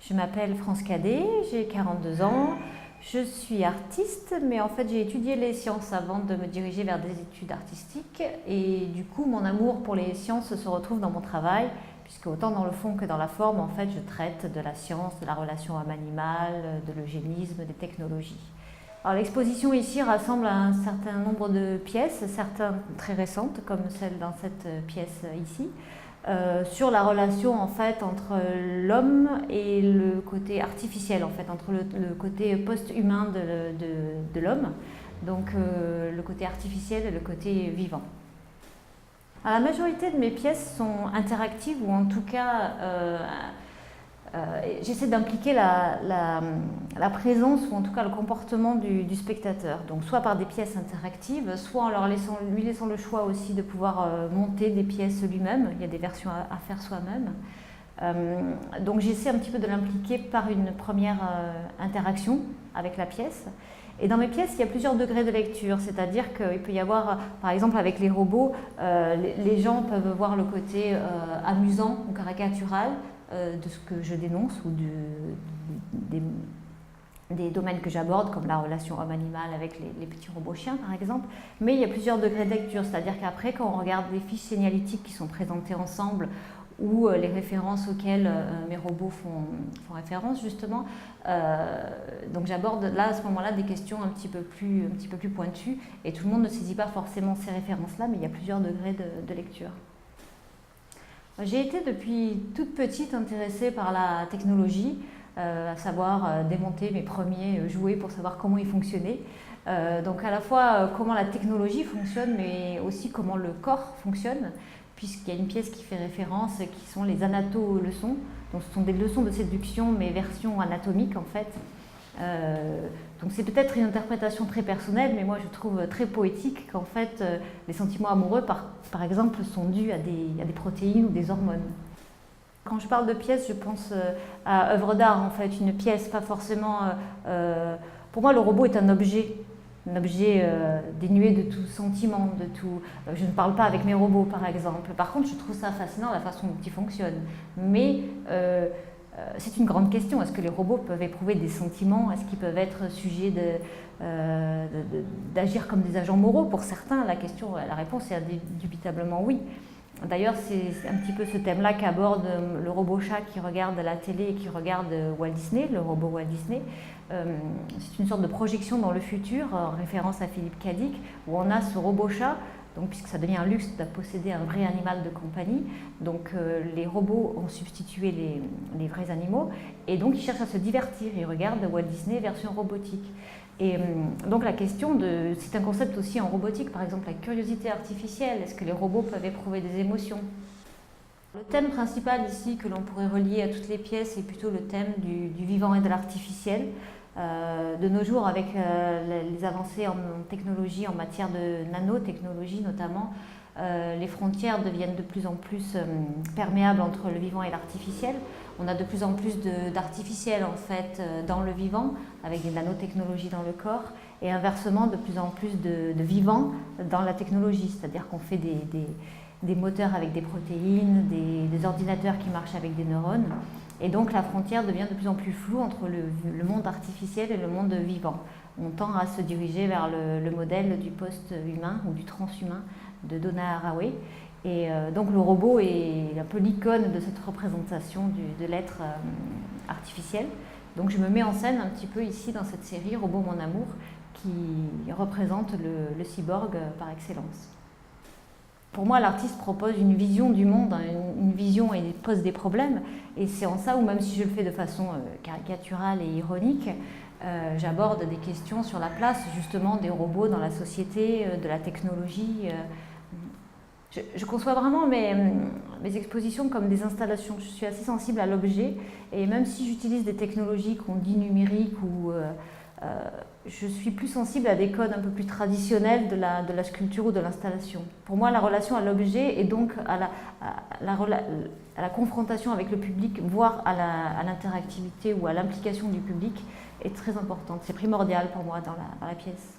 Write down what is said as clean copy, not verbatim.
Je m'appelle France Cadet, j'ai 42 ans, je suis artiste, mais en fait j'ai étudié les sciences avant de me diriger vers des études artistiques et du coup mon amour pour les sciences se retrouve dans mon travail, puisque autant dans le fond que dans la forme, en fait je traite de la science, de la relation homme-animal, de l'eugénisme, des technologies. Alors l'exposition ici rassemble un certain nombre de pièces, certaines très récentes comme celle dans cette pièce ici, sur la relation en fait entre l'homme et le côté artificiel, en fait, entre le côté post-humain de l'homme, donc le côté artificiel et le côté vivant. Alors, la majorité de mes pièces sont interactives ou en tout cas j'essaie d'impliquer la présence ou en tout cas le comportement du spectateur, donc soit par des pièces interactives, soit en lui laissant le choix aussi de pouvoir monter des pièces lui-même. Il y a des versions à faire soi-même. Donc j'essaie un petit peu de l'impliquer par une première interaction avec la pièce. Et dans mes pièces, il y a plusieurs degrés de lecture, c'est-à-dire qu'il peut y avoir, par exemple avec les robots, les gens peuvent voir le côté amusant ou caricatural de ce que je dénonce ou des domaines que j'aborde, comme la relation homme-animal avec les petits robots chiens par exemple. Mais il y a plusieurs degrés de lecture, c'est-à-dire qu'après quand on regarde les fiches signalétiques qui sont présentées ensemble ou les références auxquelles mes robots font référence justement, donc j'aborde là à ce moment-là des questions un petit peu plus pointues et tout le monde ne saisit pas forcément ces références-là, mais il y a plusieurs degrés de lecture. J'ai été depuis toute petite intéressée par la technologie, à savoir démonter mes premiers jouets pour savoir comment ils fonctionnaient. Donc à la fois comment la technologie fonctionne, mais aussi comment le corps fonctionne, puisqu'il y a une pièce qui fait référence, qui sont les anatoleçons. Donc ce sont des leçons de séduction, mais version anatomique en fait. Donc c'est peut-être une interprétation très personnelle, mais moi je trouve très poétique qu'en fait les sentiments amoureux par exemple sont dus à des protéines ou des hormones. Quand je parle de pièce, je pense à œuvre d'art en fait, une pièce, pas forcément... pour moi le robot est un objet dénué de tout sentiment, de tout... je ne parle pas avec mes robots par exemple. Par contre je trouve ça fascinant la façon dont ils fonctionnent. Mais c'est une grande question. Est-ce que les robots peuvent éprouver des sentiments? Est-ce qu'ils peuvent être sujets d'agir comme des agents moraux? Pour certains, la réponse est indubitablement oui. D'ailleurs, c'est un petit peu ce thème-là qu'aborde le robot chat qui regarde la télé et qui regarde Walt Disney, le robot Walt Disney. C'est une sorte de projection dans le futur, en référence à Philippe K. Dick, où on a ce robot chat. Donc, puisque ça devient un luxe de posséder un vrai animal de compagnie, donc les robots ont substitué les vrais animaux et donc ils cherchent à se divertir, ils regardent Walt Disney version robotique. Et donc la question c'est un concept aussi en robotique, par exemple la curiosité artificielle, est-ce que les robots peuvent éprouver des émotions? Le thème principal ici que l'on pourrait relier à toutes les pièces est plutôt le thème du vivant et de l'artificiel. De nos jours, avec les avancées en technologie, en matière de nanotechnologie notamment, les frontières deviennent de plus en plus perméables entre le vivant et l'artificiel. On a de plus en plus d'artificiel en fait dans le vivant, avec des nanotechnologies dans le corps, et inversement de plus en plus de vivant dans la technologie, c'est-à-dire qu'on fait des moteurs avec des protéines, des ordinateurs qui marchent avec des neurones. Et donc la frontière devient de plus en plus floue entre le monde artificiel et le monde vivant. On tend à se diriger vers le modèle du post-humain ou du transhumain de Donna Haraway. Et donc le robot est un peu l'icône de cette représentation de l'être artificiel. Donc je me mets en scène un petit peu ici dans cette série Robot Mon Amour qui représente le cyborg par excellence. Pour moi, l'artiste propose une vision du monde, une vision et pose des problèmes. Et c'est en ça où, même si je le fais de façon caricaturale et ironique, j'aborde des questions sur la place justement des robots dans la société, de la technologie. Je conçois vraiment mes expositions comme des installations. Je suis assez sensible à l'objet. Et même si j'utilise des technologies qu'on dit numériques ou... je suis plus sensible à des codes un peu plus traditionnels de la sculpture ou de l'installation. Pour moi, la relation à l'objet et donc à la confrontation avec le public, voire à l'interactivité ou à l'implication du public est très importante. C'est primordial pour moi dans la pièce.